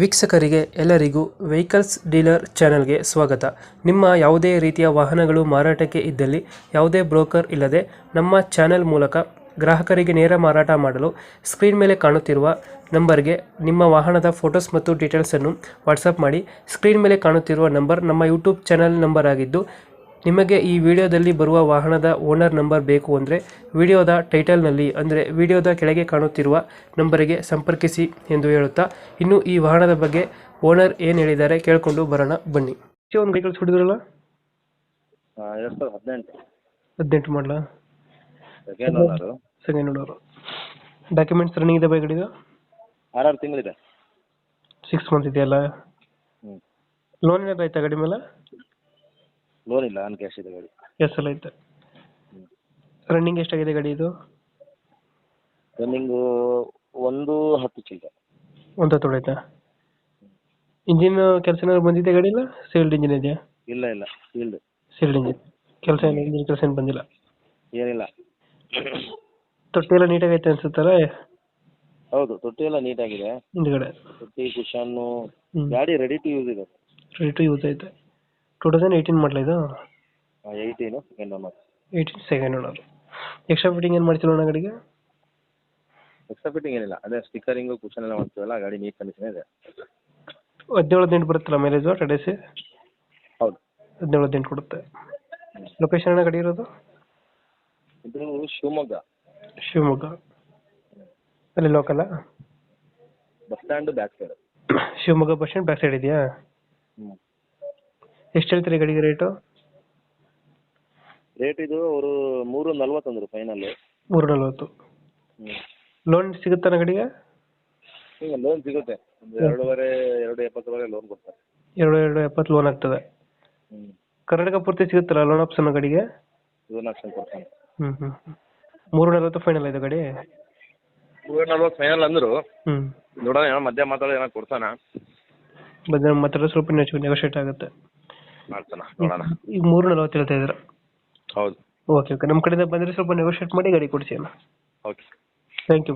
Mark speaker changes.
Speaker 1: ವೀಕ್ಷಕರಿಗೆ ಎಲ್ಲರಿಗೂ vehicles dealer ಚಾನೆಲ್ಗೆ ಸ್ವಾಗತ. ನಿಮ್ಮ ಯಾವುದೇ ರೀತಿಯ ವಾಹನಗಳು ಮಾರಾಟಕ್ಕೆ ಇದ್ದಲ್ಲಿ ಯಾವುದೇ ಬ್ರೋಕರ್ ಇಲ್ಲದೆ ನಮ್ಮ ಚಾನೆಲ್ ಮೂಲಕ ಗ್ರಾಹಕರಿಗೆ ನೇರ ಮಾರಾಟ ಮಾಡಲು ಸ್ಕ್ರೀನ್ ಮೇಲೆ ಕಾಣುತ್ತಿರುವ ನಂಬರ್ಗೆ ನಿಮ್ಮ ವಾಹನದ ಫೋಟೋಸ್ ಮತ್ತು ಡೀಟೇಲ್ಸನ್ನು ವಾಟ್ಸಪ್ ಮಾಡಿ. ಸ್ಕ್ರೀನ್ ಮೇಲೆ ಕಾಣುತ್ತಿರುವ ನಂಬರ್ ನಮ್ಮ ಯೂಟ್ಯೂಬ್ ಚಾನೆಲ್ ನಂಬರ್ ಆಗಿದ್ದು, ನಿಮಗೆ ಈ ವಿಡಿಯೋದಲ್ಲಿ ಬರುವ ವಾಹನದ ಓನರ್ ನಂಬರ್ ಬೇಕು ಅಂದರೆ ವಿಡಿಯೋದ ಟೈಟಲ್ನಲ್ಲಿ ಅಂದರೆ ವಿಡಿಯೋದ ಕೆಳಗೆ ಕಾಣುತ್ತಿರುವ ನಂಬರಿಗೆ ಸಂಪರ್ಕಿಸಿ ಎಂದು ಹೇಳುತ್ತಾ, ಇನ್ನು ಈ ವಾಹನದ ಬಗ್ಗೆ ಓನರ್ ಏನು ಹೇಳಿದ್ದಾರೆ ಕೇಳಿಕೊಂಡು ಬರೋಣ ಬನ್ನಿ. ಒಂದು ವೆಹಿಕಲ್ ಹೊಡಿದ್ರಲ್ಲ, 18 ಮಾಡಲ, ಸೆಕೆಂಡ್ ಓನರ್. ಡಾಕ್ಯುಮೆಂಟ್ಸ್ ರನ್ನಿಂಗ್ ಇದೆ ಬೈಕ್,
Speaker 2: 6 ತಿಂಗಳಿದೆ.
Speaker 1: 6 ಮಂತ್ ಇದೆಯಲ್ಲ. ಲೋನ್ ಏನಾದ್ರು ಆಯ್ತಾ ಗಾಡಿ ಮೇಲೆ?
Speaker 2: ಲೋನ್ ಇಲ್ಲ, ಆನ್ ಕ್ಯಾಶ್ ಇದೆ ಗಾಡಿ.
Speaker 1: ಎಸ್ ಎಲ್ಲ ಐತೆ. ರನ್ನಿಂಗ್ ಎಷ್ಟಾಗಿದೆ ಗಾಡಿ ಇದು?
Speaker 2: ರನ್ನಿಂಗು 110 ಚಿಲ್ಲರೆ.
Speaker 1: 1 ತೊಡೈತಾ? ಇಂಜಿನ್ ಕೆಲಸ ಏನಾದ್ರು ಬಂದಿದೆ ಗಾಡಿ ಇಲ್ಲ ಸೀಲ್ಡ್ ಇಂಜಿನ್ ಇದೆಯಾ?
Speaker 2: ಇಲ್ಲ ಇಲ್ಲ,
Speaker 1: ಸೀಲ್ಡ್ ಇಂಜಿನ್ ಕೆಲಸ ಏನು, ಇಂಜಿನ್ ಕೆಲಸ ಏನು ಬಂದಿಲ್ಲ?
Speaker 2: ಏನಿಲ್ಲ.
Speaker 1: ತೊಟ್ಟಿ ಎಲ್ಲ ನೀಟಾಗಿ ಐತೆ ಅನ್ಸುತ್ತಲ್ಲ?
Speaker 2: ಹೌದು, ತೊಟ್ಟಿ ಎಲ್ಲ ನೀಟಾಗಿದೆ.
Speaker 1: ಹಿಂದ್ಗಡೆ
Speaker 2: ತೊಟ್ಟಿ, ಕುಶನ್ನು, ಗಾಡಿ ರೆಡಿ ಟು ಯೂಸ್ ಇದೆ.
Speaker 1: ರೆಡಿ ಟು ಯೂಸ್ ಐತೆ. 2018 ಮಾಡಲ ಇದು?
Speaker 2: 18 second owner.
Speaker 1: 18 second owner. Extra fitting ಏನು ಮಾಡ್ತಿಲ್ಲ ಅಣ್ಣ ಗಾಡಿಗೆ?
Speaker 2: ಎಕ್ಸ್ಟ್ರಾ ಫಿಟ್ಟಿಂಗ್ ಏನಿಲ್ಲ, ಅದೇ ಸ್ಟಿಕ್ಕರಿಂಗು ಕುಶನ್ ಎಲ್ಲ ಮಾಡ್ತೀವಲ್ಲ, ಗಾಡಿ ನೀಟ್ ಕಂಡೀಷನ್ ಇದೆ.
Speaker 1: 17-18 ಬರುತ್ತಲ್ಲ ಮೈಲೇಜು ಟೆಡೆಸಿ?
Speaker 2: ಹೌದು,
Speaker 1: 17-18 ಕೊಡುತ್ತೆ. ಲೊಕೇಶನ್ ಅಣ್ಣ ಗಾಡಿ ಇರೋದು?
Speaker 2: ಇದು ಶಿವಮೊಗ್ಗ.
Speaker 1: ಶಿವಮೊಗ್ಗ ಅಲ್ಲಿ ಲೋಕಲ್ಲ?
Speaker 2: Bus stand back side.
Speaker 1: Shivamogga bus stand back side ಇದೆಯಾ? ಎಷ್ಟು ಹೇಳ್ತೀರಿ ಗಾಡಿಗೆ ರೇಟು?
Speaker 2: ರೇಟ್ ಇದು ಅವರು 340 ಅಂದರು ಫೈನಲ್.
Speaker 1: 340. ಲೋನ್ ಸಿಗುತ್ತಾನ ಗಾಡಿಗೆ?
Speaker 2: ಈಗ ಲೋನ್ ಸಿಗುತ್ತೆ, ಒಂದು 2.5-2.70 ಲೋನ್ ಕೊಡ್ತಾರೆ.
Speaker 1: 2.70 ಲೋನ್ ಆಗ್ತದೆ. ಕರ್ನಾಟಕ ಪೂರ್ತಿ ಸಿಗುತ್ತಲ್ಲ ಲೋನ್ ಆಪ್ಷನ್ ಗಾಡಿಗೆ?
Speaker 2: ಲೋನ್ ಆಪ್ಷನ್ ಕೊಡ್ತಾನೆ.
Speaker 1: 340 ಫೈನಲ್ ಇದೆ ಗಾಡಿ?
Speaker 2: 340 ಫೈನಲ್ ಅಂದರು. ನೋಡೋಣ, ಮಧ್ಯ ಮಾತಾಡೋ ಏನೋ ಕೊಡ್ತಾನ.
Speaker 1: ಮಾತಾಡೋ ಸ್ವಲ್ಪ ನೆಗೋಷಿಯೇಟ್ ಆಗುತ್ತೆ.
Speaker 2: ಮಾಡ್ತಾನ, ನೋಡೋಣ.
Speaker 1: ಈಗ 340 ಹೇಳ್ತಾ ಇದ್ದೀರಾ?
Speaker 2: ಹೌದು.
Speaker 1: ಓಕೆ ಓಕೆ, ನಮ್ಮ ಕಡೆಯಿಂದ ಬಂದರೆ ಸ್ವಲ್ಪ ನೆಗೋಷಿಯೇಟ್ ಮಾಡಿ ಗಾಡಿ ಕೊಡಿಸಿ ಅಣ್ಣ.
Speaker 2: Okay,
Speaker 1: thank you.